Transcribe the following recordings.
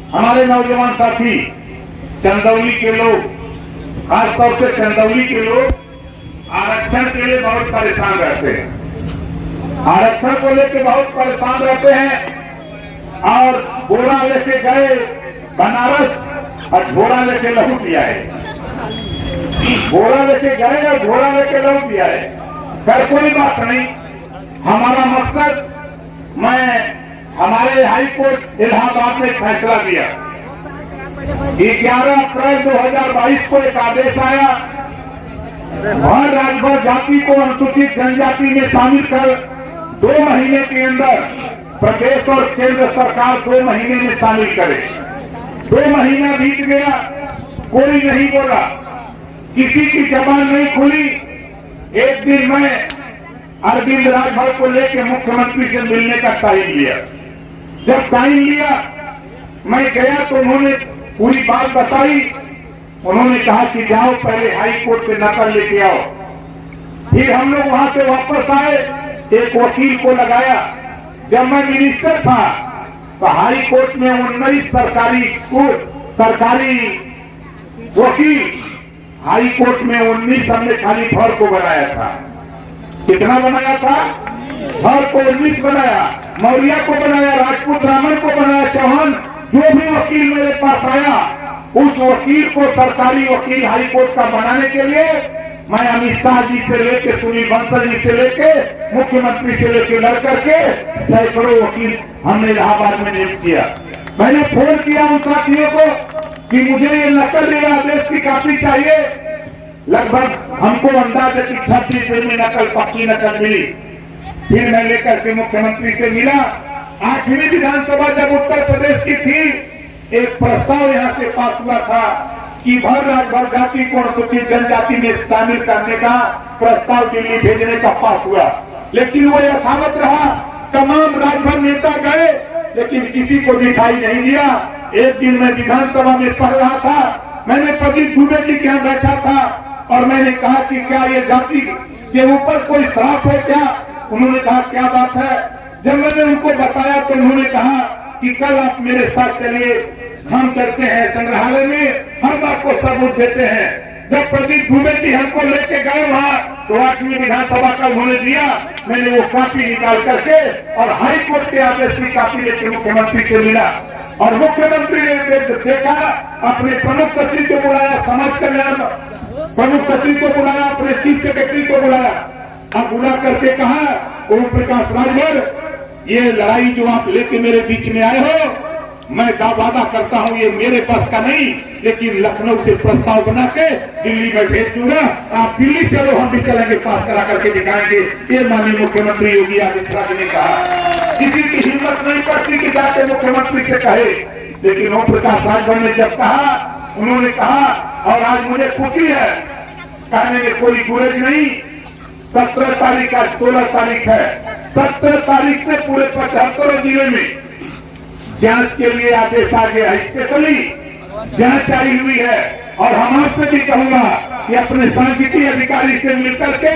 हमारे नौजवान साथी चंदौली के लोग, खासतौर से चंदौली के लोग आरक्षण के लिए बहुत परेशान रहते हैं। आरक्षण को लेकर बहुत परेशान रहते हैं और बोरा लेके गए बनारस और झोरा लेके लौट लिया है। बोरा लेके गए और झोरा लेके लौट लिया है। पर कोई बात नहीं, हमारा मकसद, मैं हमारे हाई कोर्ट इलाहाबाद ने फैसला दिया। 11 अप्रैल 2022 को एक आदेश आया, हर राजभर जाति को अनुसूचित जनजाति में शामिल कर 2 महीने के अंदर प्रदेश और केंद्र सरकार 2 महीने में शामिल करे। 2 महीना बीत गया, कोई नहीं बोला, किसी की जबान नहीं खुली। एक दिन मैं अरविंद राजभर को लेकर मुख्यमंत्री से मिलने का टाइम लिया। जब टाइम लिया, मैं गया तो उन्होंने पूरी बात बताई। उन्होंने कहा कि जाओ पहले हाई कोर्ट से नकल लेके आओ। फिर हम लोग वहां से वापस आए, एक वकील को लगाया। जब मैं मिनिस्टर था तो हाई कोर्ट में 19 सरकारी वकील, हाई कोर्ट में 19 हमने खाली भर को बनाया था। कितना बनाया था? भर को 19 बनाया, मौर्य को बनाया, राजपूत ब्राह्मण को बनाया, चौहान, जो भी वकील मेरे पास आया उस वकील को सरकारी वकील हाई कोर्ट का बनाने के लिए मैं अमित शाह जी से लेके, सुनील बंसल जी से लेके, मुख्यमंत्री से लेके लड़ करके सैकड़ों वकील हमने इलाहाबाद में नियुक्त किया। मैंने फोन किया उन साथियों को कि मुझे ये नकल ले आदेश की कापी चाहिए। लगभग हमको अंदाज है कि 36 दिन में नकल, पक्की नकल मिली। फिर मैं लेकर के मुख्यमंत्री से मिला। 8वीं विधानसभा जब उत्तर प्रदेश की थी, एक प्रस्ताव यहाँ से पास हुआ था कि भर राजभर जाति को अनुसूचित जनजाति में शामिल करने का प्रस्ताव दिल्ली भेजने का पास हुआ, लेकिन वो यथावत रहा। तमाम राजभर नेता गए, लेकिन किसी को दिखाई नहीं दिया। एक दिन मैं विधानसभा में पढ़ रहा था, मैंने प्रदीप दुबे जी के यहाँ बैठा था और मैंने कहा कि क्या ये जाति के ऊपर कोई श्राप है क्या? उन्होंने कहा क्या बात है? जब मैंने उनको बताया तो उन्होंने कहा कि कल आप मेरे साथ चलिए, हम चलते हैं संग्रहालय में, हम आपको सबूत देते हैं। जब प्रदीप दुबे जी हमको लेके गए वहाँ, तो 8वीं विधानसभा का उन्होंने दिया। मैंने वो कॉपी निकाल करके और हाई कोर्ट के आदेश की कॉपी लेकर मुख्यमंत्री से मिला और मुख्यमंत्री ने देखा, अपने प्रमुख सचिव को बुलाया, समाज कल्याण प्रमुख सचिव को बुलाया, अपने चीफ सेक्रेटरी को बुलाया। अब बुला करके कहा, ओम प्रकाश राजभर, ये लड़ाई जो आप लेके मेरे बीच में आए हो, मैं वादा करता हूं ये मेरे बस का नहीं, लेकिन लखनऊ से प्रस्ताव बना के दिल्ली में भेज दूंगा। आप दिल्ली चलो, हम भी चलेंगे, पास करा करके दिखाएंगे। ये माननीय मुख्यमंत्री योगी आदित्यनाथ ने कहा। किसी की हिम्मत नहीं पड़ती कि जाके मुख्यमंत्री से कहे, लेकिन ओम प्रकाश राजभर ने जब कहा, उन्होंने कहा, और आज मुझे खुशी है, कहने में कोई गुरेज नहीं। 17 तारीख, आज 16 तारीख है, 17 तारीख से पूरे 75 जिले में जांच के लिए आदेश आ गया। स्पेशली जांच आई हुई है और हम आपसे भी कहूंगा कि अपने सांख्यिकी अधिकारी से मिलकर के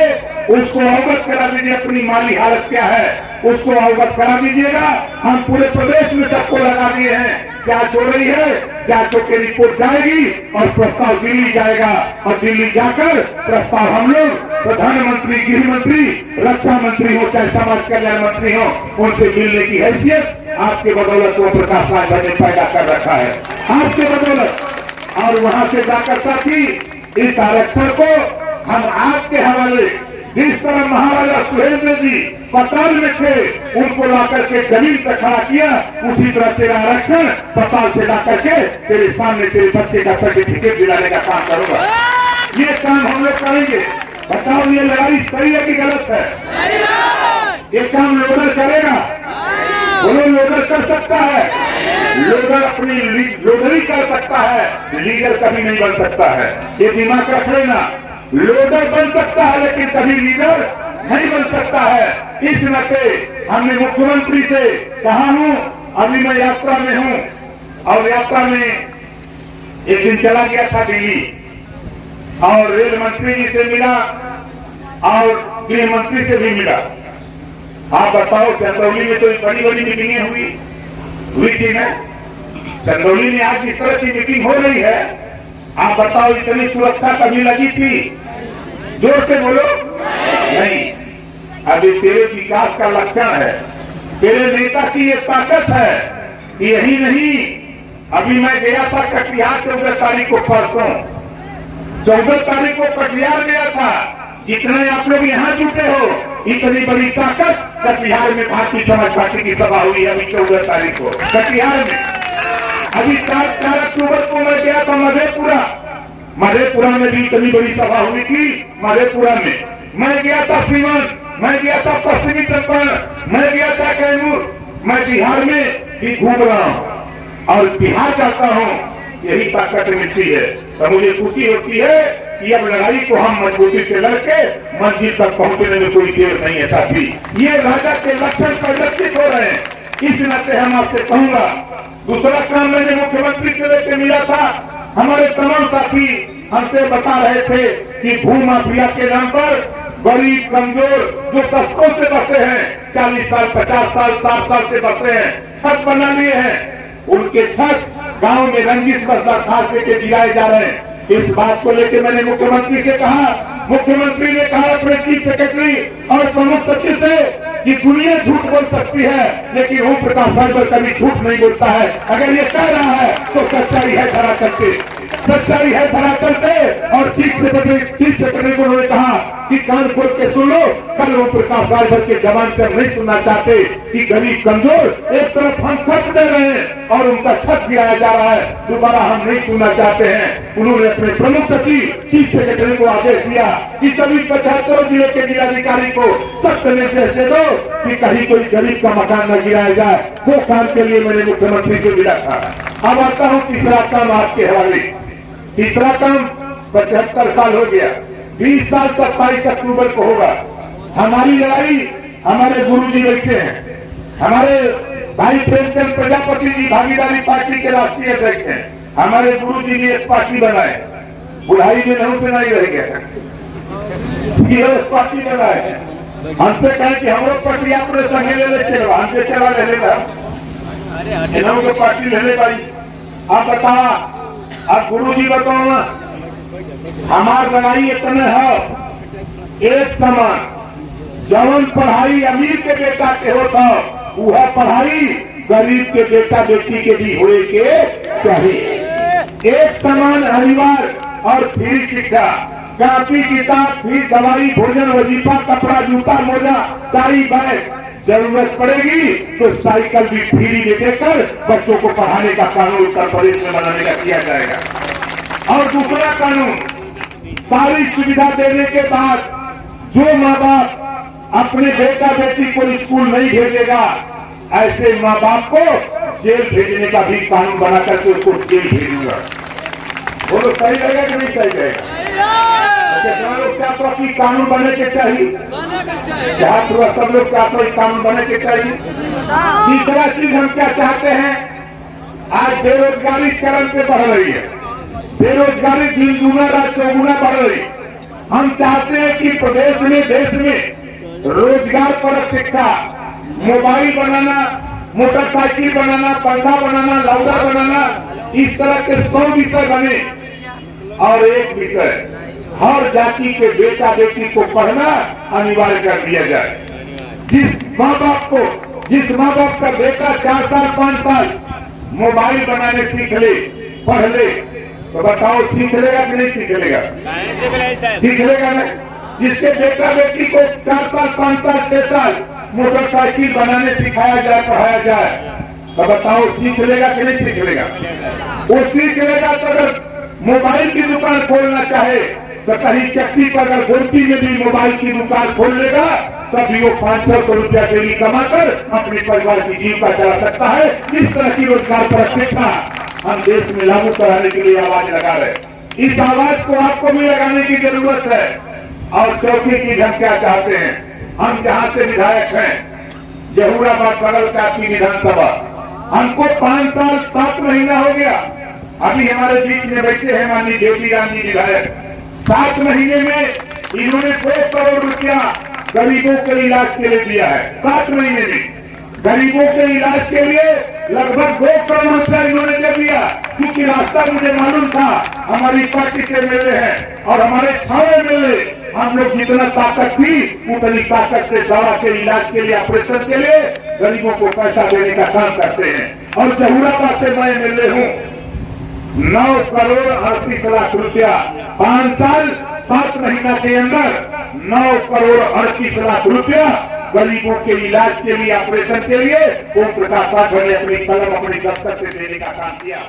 उसको अवगत करा दीजिए, अपनी माली हालत क्या है उसको अवगत करा दीजिएगा। हम पूरे प्रदेश में सबको लगा दिए हैं, जांच हो रही है, जांचों की रिपोर्ट जाएगी और प्रस्ताव दिल्ली जाएगा और दिल्ली जाकर प्रस्ताव हम लोग प्रधानमंत्री, गृह मंत्री, रक्षा मंत्री हो चाहे समाज कल्याण मंत्री हो, उनसे मिलने की हैसियत आपके बदौलत ओम प्रकाश राजभर ने पैदा कर रखा है, आपके बदौलत। और वहां से जाकर साथी इस आरक्षण को हम आपके हवाले, जिस तरह महाराजा सुहेलदेव जी पताल में थे, उनको लाकर के जमीन पर खड़ा किया, उसी तरह तेरा आरक्षण पताल से लाकर के तेरे सामने तेरे बच्चे का सर्टिफिकेट दिलाने का काम करूंगा। ये काम हम लोग करेंगे। बताओ ये लड़ाई सही है कि गलत है? ये काम लोडर करेगा? बोलो, लोडर कर सकता है? लोडर अपनी लोडरी कर सकता है, लीडर कभी नहीं बन सकता है। ये दिमाग रख लेना। लोडर बन सकता है लेकिन कभी लीडर नहीं बन सकता है। इस नाते हमने मुख्यमंत्री से कहा हूं, अभी मैं यात्रा में हूं और यात्रा में एक दिन चला गया था दिल्ली और रेल मंत्री जी से मिला और गृह मंत्री से भी मिला। आप बताओ, चंदौली में तो बड़ी बड़ी मीटिंगें हुई थी ना, चंदौली में आज इस तरह की मीटिंग हो रही है, आप बताओ इतनी सुरक्षा कभी लगी थी? जोर से बोलो। नहीं। अभी तेरे विकास का लक्षण है, तेरे नेता की ये ताकत है। यही नहीं, अभी मैं गया था कटिहार 14 तारीख को, परसों 14 तारीख को कटिहार गया था। जितने आप लोग यहाँ जुटे हो, इतनी बड़ी ताकत कटिहार में भारतीय समाज पार्टी की सभा हुई अभी 14 तारीख को कटिहार में। अभी 4 अक्टूबर को मैं गया था मधेपुरा में भी इतनी बड़ी सभा हुई थी। मधेपुरा में मैं गया था, सीवान मैं गया था, पश्चिमी चंपारण मैं गया था, कैमूर। मैं बिहार में भी घूम रहा हूँ और बिहार जाता हूँ, यही ताकत मिलती है। तो मुझे खुशी होती है कि अब लड़ाई को हम मजबूती से लड़के मंजिल तक पहुंचने में कोई देर नहीं है साथी। ये राजा के लक्षण परिलक्षित हो रहे हैं। इस नाते हम आपसे कहूंगा, दूसरा काम मैंने मुख्यमंत्री से लेकर मिला था, हमारे तमाम साथी हमसे बता रहे थे कि भू माफिया के नाम पर गरीब कमजोर जो दशकों से बसे हैं, 40 साल 50 साल 60 साल से बसे हैं, छत बना लिए हैं, उनके छत गांव में रंजिश पर दरखास्त देके गिराए जा रहे हैं। इस बात को लेकर मैंने मुख्यमंत्री से कहा, मुख्यमंत्री ने कहा अपने चीफ सेक्रेटरी और प्रमुख सचिव से कि दुनिया झूठ बोल सकती है, लेकिन ओम प्रकाश राजभर कभी झूठ नहीं बोलता है। अगर ये कह रहा है तो सच्चाई है धरातल पे, सच्चाई है धरातल पे। और चीफ सेक्रेटरी को उन्होंने कहा कि कान खोल के सुन लो, कल ओम प्रकाश राजभर के जवान से हम नहीं सुनना चाहते कि गरीब कमजोर एक तरफ हम छत दे रहे हैं और उनका छत गिराया जा रहा है, दोबारा हम नहीं सुनना चाहते हैं। उन्होंने अपने प्रमुख सचिव चीफ सेक्रेटरी को आदेश दिया कि सभी 75 जिले के जिलाधिकारी को सख्त निर्देश दे दो कि कहीं कोई गरीब का मकान न गिराया जाए। वो काम के लिए मैंने मुख्यमंत्री से मिला था। अब आता हूँ तीसरा काम आपके हवाले। तीसरा काम 75 साल हो गया, 20 साल 27 अक्टूबर को होगा। हमारी लड़ाई हमारे गुरु जी बैठे हैं, हमारे भाई प्रेमचंद प्रजापति जी भागीदारी पार्टी के राष्ट्रीय अध्यक्ष हैं। हमारे गुरु जी ने एक पार्टी बनाए, बुढ़ाई में नहीं सुनाई रह गया, पार्टी बनाए। हमसे कहे कि हम लोग पार्टी अपने संगे ले ले चलो, हमसे चला ले लेगा पार्टी ले ले भाई। आप बताओ, अब गुरु जी बताओ, हमार लड़ाई इतने है एक समान, जवन पढ़ाई अमीर के बेटा के होता वह पढ़ाई गरीब के बेटा बेटी के भी होए के चाहिए। एक समान अनिवार्य और फ्री शिक्षा, कापी किताब, फीस, दवाई, भोजन, वजीफा, कपड़ा, जूता, मोजा, टाई, बैग, जरूरत पड़ेगी तो साइकिल भी फ्री में देकर बच्चों को पढ़ाने का कानून उत्तर प्रदेश में बनाने का किया जाएगा। और दूसरा कानून, सारी सुविधा देने के बाद जो माँ बाप अपने बेटा बेटी को स्कूल नहीं भेजेगा, ऐसे माँ बाप को जेल भेजने का भी कानून बना करके उसको जेल भेजूंगा। बोलो सही रहेगा कि नहीं सही रहेगा? क्या कानून बने के चाहिए, क्या सब लोग चाहते हैं कानून बने के चाहिए। तीसरा चीज हम क्या चाहते हैं, आज बेरोजगारी चरम पे बढ़ रही है, बेरोजगारी दिन दूना रात चौगुना बढ़ रही। हम चाहते हैं कि प्रदेश में देश में रोजगार परक शिक्षा, मोबाइल बनाना, मोटरसाइकिल बनाना, पंखा बनाना, लौड़ा बनाना, इस तरह के 100 विषय बने। और एक विषय, हर जाति के बेटा बेटी को पढ़ना अनिवार्य कर दिया जाए। जिस माँ बाप का बेटा 4 साल 5 साल मोबाइल बनाने सीख ले, पढ़ ले, तो बताओ सीख लेगा कि नहीं सीख लेगा? सीख लेगा ना। जिसके बेटा बेटी को 4 साल 5 साल 6 साल मोटरसाइकिल बनाने सिखाया जाए, पढ़ाया जाए, तो बताओ सीख लेगा कि नहीं सीख लेगा? वो सीख लेगा। तो अगर मोबाइल की दुकान खोलना चाहे तो कहीं चक्की पर अगर गोमती में भी मोबाइल की दुकान खोल लेगा, तभी वो 500 रुपया डेली कमाकर अपने परिवार की जीविका चला सकता है। इस तरह की रोजगार पर शिक्षा हम देश में लागू कराने के लिए आवाज लगा रहे। इस आवाज को आपको भी लगाने की जरूरत है। और चौथी चीज हम क्या चाहते हैं, हम जहां से विधायक हैं, जहूराबाद बगल काशी विधानसभा, हमको 5 साल 7 महीना हो गया। अभी हमारे बीच में बैठे हैं माननीय ज्योति राम जी विधायक। 7 महीने में इन्होंने 2 करोड़ रुपया गरीबों के इलाज के लिए दिया है। 7 महीने में गरीबों के इलाज के लिए लगभग 2 करोड़ रुपया इन्होंने दे दिया, क्योंकि रास्ता मुझे मालूम था हमारी पार्टी के एमएलए हैं और हमारे 6 एमएलए हम लोग जितना ताकत थी उतनी ताकत से दवा के इलाज के लिए, ऑपरेशन के लिए गरीबों को पैसा देने का काम करते हैं। और जहूराबाद से मैं एमएलए हूँ। 9 करोड़ 38 लाख रुपया 5 साल 7 महीना के अंदर 9 करोड़ 38 लाख रुपया गरीबों के इलाज के लिए, ऑपरेशन के लिए ओम प्रकाश राठौर ने अपनी कलम अपनी दस्तक से देने का काम किया।